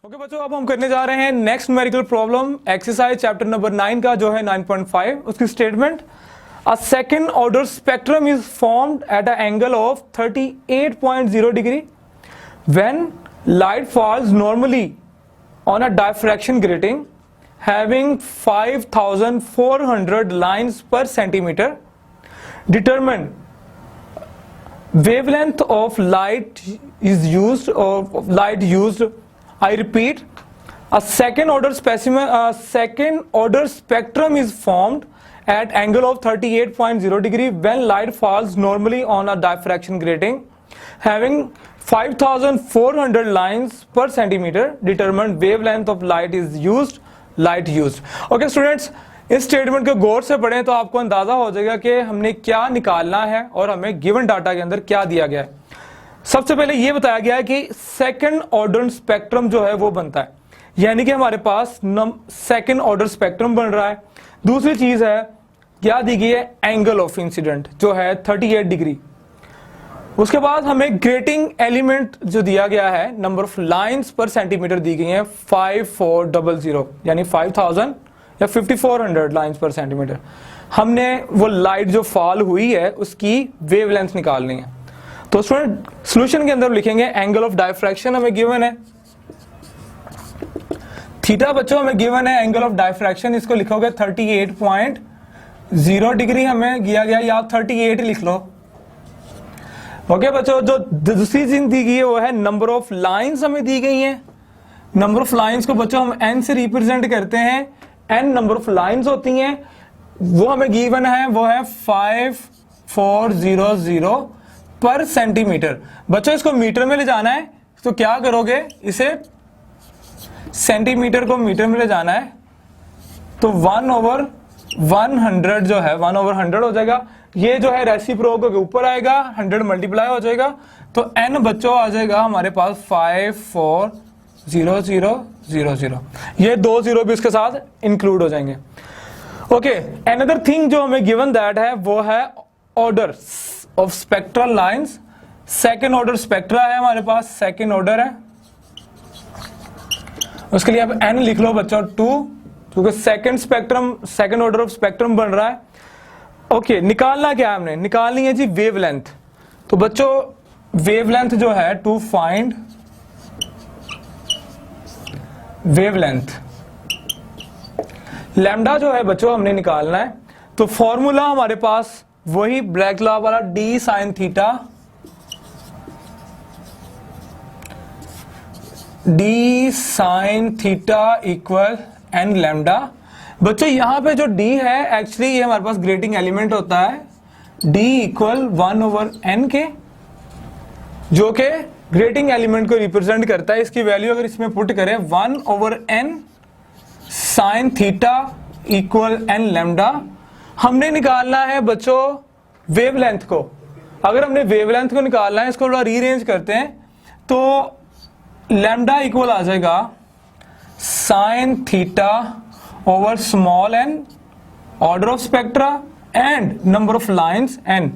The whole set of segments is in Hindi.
ओके बच्चों, अब हम करने जा रहे हैं next numerical problem exercise chapter number 9 का जो है 9.5। उसकी statement, a second order spectrum is formed at a angle of 38.0 degree when light falls normally on a diffraction grating having 5400 lines per centimetre. Determine wavelength of light is used or light used. I repeat, a second order spectrum is formed at angle of 38.0 degree when light falls normally on a diffraction grating having 5400 lines per centimeter. Determine wavelength of light is used. Light used. Okay students, इस स्टेटमेंट को गौर से पढ़ें तो आपको अंदाजा हो जाएगा कि हमने क्या निकालना है और हमें गिवन डाटा के अंदर क्या दिया गया है। सबसे पहले यह बताया गया है कि सेकंड ऑर्डर स्पेक्ट्रम जो है वो बनता है, यानी कि हमारे पास सेकंड ऑर्डर स्पेक्ट्रम बन रहा है। दूसरी चीज है क्या दी गई है, एंगल ऑफ इंसिडेंट जो है 38 डिग्री। उसके बाद हमें ग्रेटिंग एलिमेंट जो दिया गया है, number of lines per centimetre दी गई है 5400 यानी 5000 या 5400 लाइंस पर सेंटीमीटर। हमने वो लाइट जो फॉल हुई है उसकी वेवलेंथ निकालनी है। तो स्टूडेंट सॉल्यूशन के अंदर लिखेंगे एंगल ऑफ डायफ्रैक्शन हमें गिवन है थीटा। बच्चों हमें गिवन है एंगल ऑफ डायफ्रैक्शन, इसको लिखोगे 38.0 डिग्री हमें दिया गया, या आप 38 लिख लो। ओके बच्चों, जो दूसरी चीज दी गई है वो है नंबर ऑफ लाइंस हमें दी गई है। नंबर ऑफ लाइंस को बच्चों हम n से रिप्रेजेंट करते हैं, n नंबर ऑफ लाइंस होती हैं, वो हमें गिवन है वो है 5400 पर सेंटीमीटर। बच्चों इसको मीटर में ले जाना है तो क्या करोगे, इसे सेंटीमीटर को मीटर में ले जाना है तो 1/100 जो है 1/100 हो जाएगा। ये जो है रेसिप्रोक के ऊपर आएगा, 100 मल्टीप्लाई हो जाएगा तो n बच्चों आ जाएगा हमारे पास 540000। ये 2 0 भी इसके साथ इंक्लूड हो जाएंगे। ओके, अनदर थिंग जो हमें गिवन दैट है वो है order of spectral lines. Second order spectra है हमारे पास, सेकंड ऑर्डर है, उसके लिए आप n लिख लो बच्चों 2, क्योंकि second spectrum second order of spectrum बन रहा है। ओके, निकालना क्या है हमने, निकालनी है जी वेवलेंथ। तो बच्चों वेवलेंथ जो है टू फाइंड वेवलेंथ, लैम्डा जो है बच्चों हमने निकालना है। तो फॉर्मूला हमारे पास वही ब्लैक लॉ वाला d sine theta, d sign theta equal n lambda. बच्चों यहां पे जो d है एक्चुअली ये हमारे पास ग्रेटिंग एलिमेंट होता है, d इक्वल 1/n के, जो के ग्रेटिंग एलिमेंट को रिप्रेजेंट करता है। इसकी वैल्यू अगर इसमें पुट करें 1/n sign theta equal n lambda. हमने निकालना है बच्चों वेवलेंथ को। अगर हमने वेवलेंथ को निकालना है, इसको थोड़ा रीअरेंज करते हैं तो लैम्डा इक्वल आ जाएगा sine theta over small n order of spectra and number of lines n।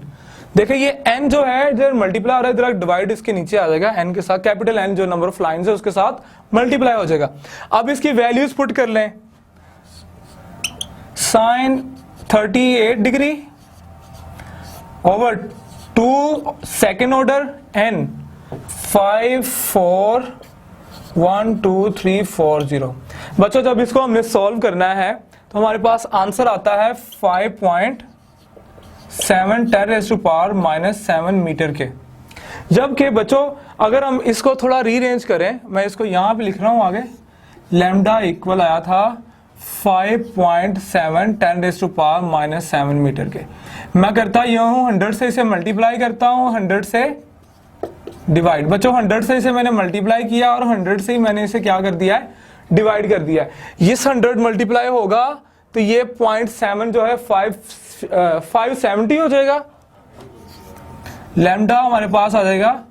देखिए ये n जो है इधर मल्टीप्लाई हो रहा है, इधर डिवाइड इसके नीचे आ जाएगा n के साथ, कैपिटल N जो नंबर ऑफ लाइंस है उसके साथ मल्टीप्लाई हो जाएगा। अब इसकी वैल्यूज पुट कर लें, sine 38 degree over 2 second order n 541234 बच्चों जब इसको हमने सॉल्व करना है तो हमारे पास आंसर आता है 5.7 10⁻⁻7 मीटर के। जबकि बच्चों अगर हम इसको थोड़ा रीअरेंज करें, मैं इसको यहां पे लिख रहा हूं आगे, लैम्डा इक्वल आया था 5.7 10⁻⁻7 मीटर के। मैं करता यह हूं 100 से इसे मल्टीप्लाई करता हूं, 100 से डिवाइड। बच्चों 100 से इसे मैंने मल्टीप्लाई किया और 100 से ही मैंने इसे क्या कर दिया है, डिवाइड कर दिया है। इस 100 मल्टीप्लाई होगा तो ये 0.7 जो है 570 हो जाएगा। लैम्डा हमारे पास आ जाएगा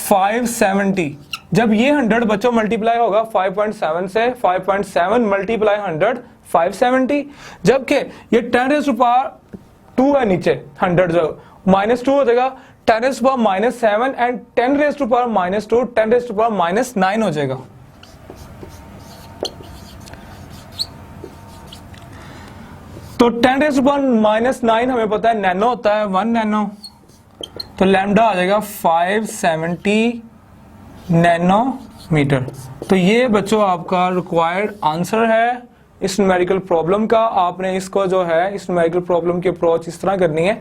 570। जब ये 100 बच्चों मल्टीप्लाई होगा 5.7 से, 5.7 मल्टीप्लाई 100 570, जबकि ये 10⁻² है नीचे 100 जो -2 हो जाएगा, 10⁻⁻7 एंड 10⁻⁻2 10⁻�9 हो जाएगा। तो 10⁻⁻⁹ हमें पता है नैनो होता है 1 नैनो, तो लैम्डा आ जाएगा 570 नैनोमीटर। तो ये बच्चों आपका रिक्वायर्ड आंसर है इस न्यूमेरिकल प्रॉब्लम का। आपने इसको जो है इस न्यूमेरिकल प्रॉब्लम की अप्रोच इस तरह करनी है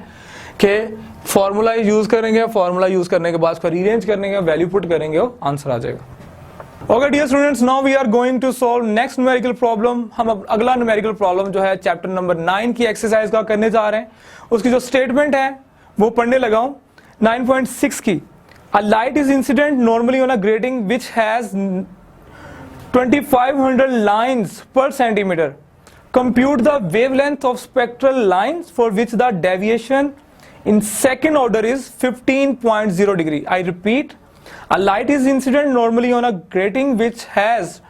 कि फॉर्मूला यूज करेंगे, फॉर्मूला यूज करने के बाद उसको रीअरेंज करेंगे, वैल्यू पुट करेंगे, वो आंसर आ जाएगा। Okay dear students, now we are going to solve next numerical problem. हम अब अगला न्यूमेरिकल प्रॉब्लम जो है चैप्टर नंबर 9 की एक्सरसाइज का करने जा रहे हैं। उसकी जो स्टेटमेंट है वो पढ़ने लगा हूं 9.6 की। A light is incident normally on a grating which has 2500 lines per centimeter. Compute the wavelength of spectral lines for which the deviation in second order is 15.0 degree. I repeat, a light is incident normally on a grating which has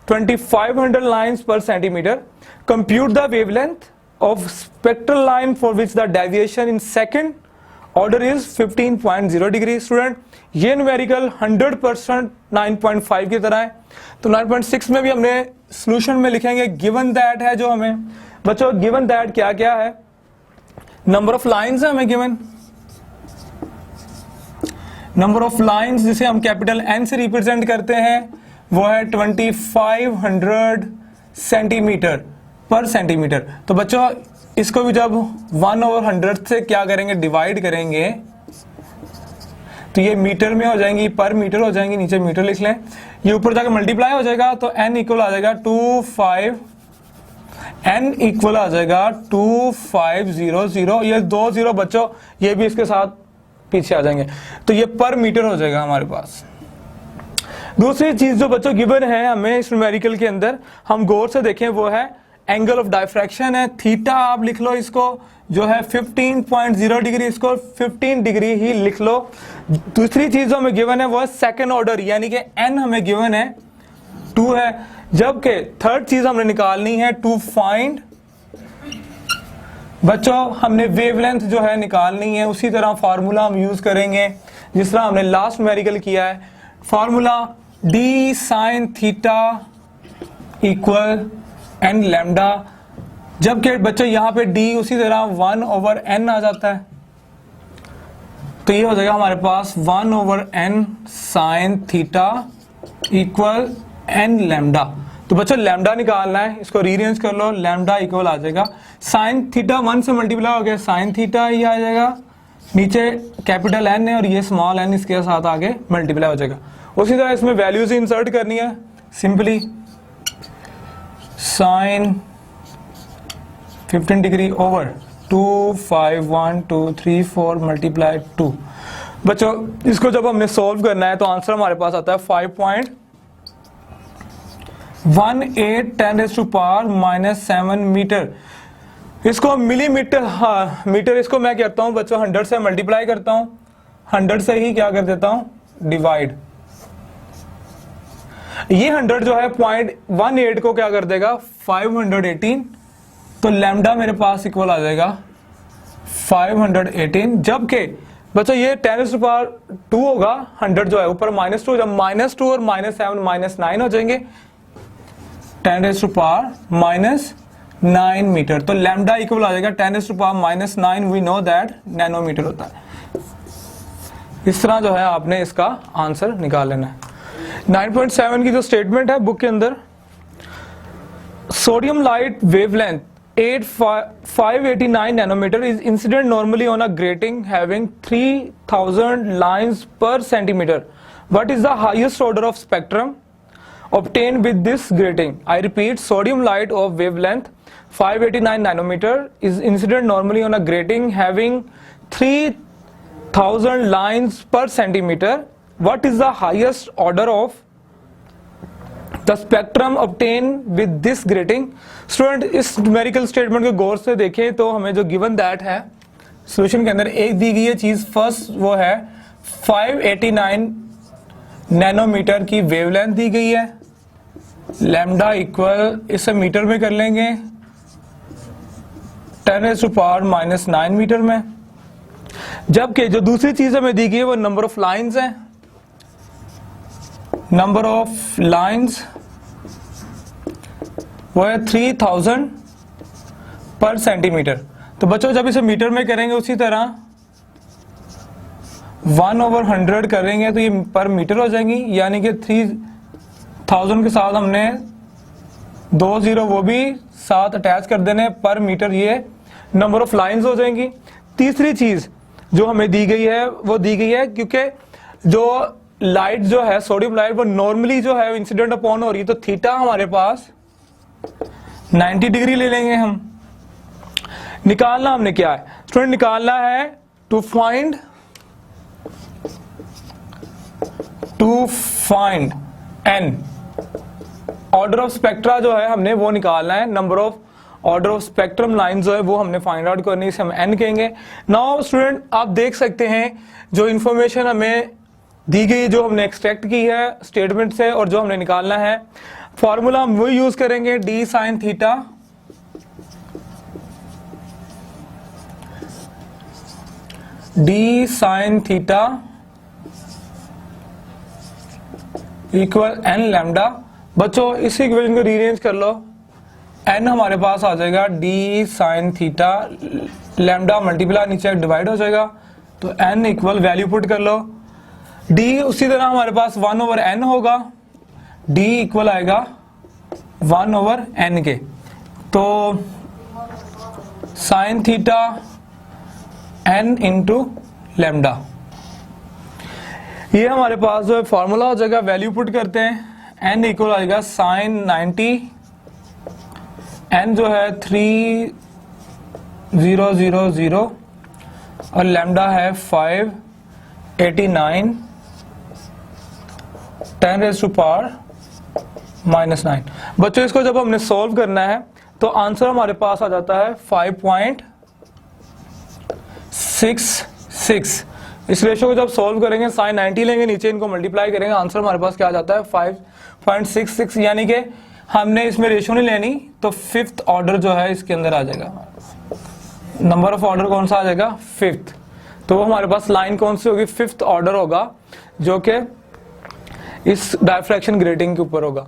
2500 lines per centimeter. Compute the wavelength of spectral line for which the deviation in second order is 15.0 degree. Student ये न्यूमेरिकल 100% 9.5 की तरह है। तो 9.6 में भी हमने सॉल्यूशन में लिखेंगे गिवन दैट है जो हमें बच्चों गिवन दैट क्या क्या है, नंबर ऑफ लाइंस है हमें गिवन, नंबर ऑफ लाइंस जिसे हम कैपिटल एन से रिप्रेजेंट करते हैं वो है 2500 सेंटीमीटर पर सेंटीमीटर। तो बच्चों इसको भी जब 1/100 से क्या करेंगे डिवाइड करेंगे तो ये मीटर में हो जाएंगी, पर मीटर हो जाएंगी, नीचे मीटर लिख लें, ये ऊपर जाकर मल्टीप्लाई हो जाएगा तो n इक्वल आ जाएगा 2500, ये 20 बच्चों ये भी इसके साथ पीछे आ जाएंगे, तो ये पर मीटर हो जाएगा हमारे पास। दूसरी चीज जो बच्चों गिवन है हमें इस न्यूमेरिकल के अंदर, हम गौर से देखें वो है एंगल ऑफ डायफ्रैक्शन है, थीटा आप लिख लो इसको जो है 15.0 डिग्री, इसको 15 डिग्री ही लिख लो। दूसरी चीज जो हमें गिवन है वो है सेकेंड ऑर्डर, यानी कि n हमें गिवन है 2 है, जबकि थर्ड चीज हमने निकालनी है टू फाइंड बच्चों हमने वेवलेंथ जो है निकालनी है। उसी तरह फार्मूला हम यूज करेंगे जिस तरह हमने लास्ट न्यूमेरिकल किया है, formula d sin theta equal n lambda, जबकि बच्चों यहाँ पे d उसी तरह 1/n आ जाता है, तो ये हो जाएगा हमारे पास 1/n sin theta equal n lambda. तो बच्चों लैम्डा निकालना है, इसको रीअरेंज कर लो, लैम्डा इक्वल आ जाएगा sin थीटा 1 से मल्टीप्लाई हो गया sin थीटा ही आ जाएगा, नीचे कैपिटल n है और ये स्मॉल n इसके साथ आगे मल्टीप्लाई हो जाएगा। उसी तरह इसमें वैल्यूज इंसर्ट करनी है, simply sine 15 degree over 2 5 1 2 3 4 multiply 2। बच्चों इसको जब हमने सॉल्व करना है तो आंसर हमारे पास आता है 5.18 मीटर। इसको मिलीमीटर मीटर इसको मैं कहता हूं बच्चों 100 से मल्टीप्लाई करता हूं, 100 से ही क्या कर देता हूं डिवाइड। ये 100 जो है 0.18 को क्या कर देगा 518, तो लैम्डा मेरे पास इक्वल आ जाएगा 518, जबकि बच्चों ये 10⁻² होगा, 100 जो है ऊपर -2, जब -2 और -7 -9 हो जाएंगे 10⁻⁻9 मीटर, तो लैम्डा इक्वल आ जाएगा 10⁻⁻9, वी नो दैट नैनोमीटर होता है। इस तरह जो है आपने इसका आंसर निकाल लेना है। 9.7 की जो स्टेटमेंट है बुक के अंदर, sodium light wavelength 589 nanometre is incident normally on a grating having 3000 lines per centimetre. What is the highest order of spectrum obtained with this grating? I repeat, sodium light of wavelength 589 nanometer is incident normally on a grating having 3000 lines per centimeter. What is the highest order of the spectrum obtained with this grating? Student इस न्यूमेरिकल स्टेटमेंट को गौर से देखें तो हमें जो गिवन दैट है सॉल्यूशन के अंदर एक दी गई है चीज, फर्स्ट वो है 589 नैनोमीटर की वेवलेंथ दी गई है, लैम्डा इक्वल इसे मीटर में कर लेंगे 10⁻⁻9 मीटर में, जबकि जो दूसरी चीज हमें दी गई है वो नंबर ऑफ लाइंस है, नंबर ऑफ लाइंस वो है 3000 पर सेंटीमीटर। तो बच्चों जब इसे मीटर में करेंगे उसी तरह 1/100 करेंगे तो ये पर मीटर हो जाएंगी, यानी कि 3000 के साथ हमने 2 0 वो भी साथ अटैच कर देने, पर मीटर ये नंबर ऑफ लाइंस हो जाएंगी। तीसरी चीज जो हमें दी गई है वो दी गई है क्योंकि जो लाइट जो है सोडियम लाइट वो नॉर्मली जो है इंसिडेंट अपॉन हो रही है, तो थीटा हमारे पास 90 डिग्री ले लेंगे हम। निकालना हमने क्या है स्टूडेंट, निकालना है to find N, order of spectra जो है हमने वो निकालना है, number of order of spectrum line जो है वो हमने फाइंड आउट करनी है, इसे हम एन कहेंगे। नाउ स्टूडेंट आप देख सकते हैं जो इंफॉर्मेशन हमें दी गई, जो हमने एक्सट्रैक्ट की है स्टेटमेंट से और जो हमने निकालना है, फॉर्मूला हम वही यूज करेंगे, D sine theta equal N lambda. बच्चों इस इक्वेशन को रीअरेंज कर लो, एन हमारे पास आ जाएगा D sine theta, lambda multiply नीचे डिवाइड हो जाएगा, तो एन इक्वल वैल्यू पुट कर लो, डी उसी तरह हमारे पास 1/n होगा, डी इक्वल आएगा 1/n के, तो sine theta n into lambda, ये हमारे पास जो है फॉर्मूला हो जाएगा। वैल्यू पुट करते हैं, n इक्वल आएगा साइन 90, n जो है 3000 और लैम्डा है 589 10⁻⁻⁹। बच्चों इसको जब हमने सॉल्व करना है तो आंसर हमारे पास आ जाता है 5.66। इस रेशो को जब सॉल्व करेंगे साइन 90 लेंगे, नीचे इनको मल्टीप्लाई करेंगे, आंसर हमारे पास क्या आ जाता है 5.66, यानी कि हमने इसमें रेशो नहीं लेनी तो फिफ्थ ऑर्डर जो है इसके अंदर आ जाएगा। नंबर ऑफ ऑर्डर कौन सा आ जाएगा, फिफ्थ, तो वो हमारे पास लाइन कौन सी होगी, फिफ्थ ऑर्डर होगा, जो कि इस डायफ्रैक्शन ग्रेटिंग के ऊपर होगा।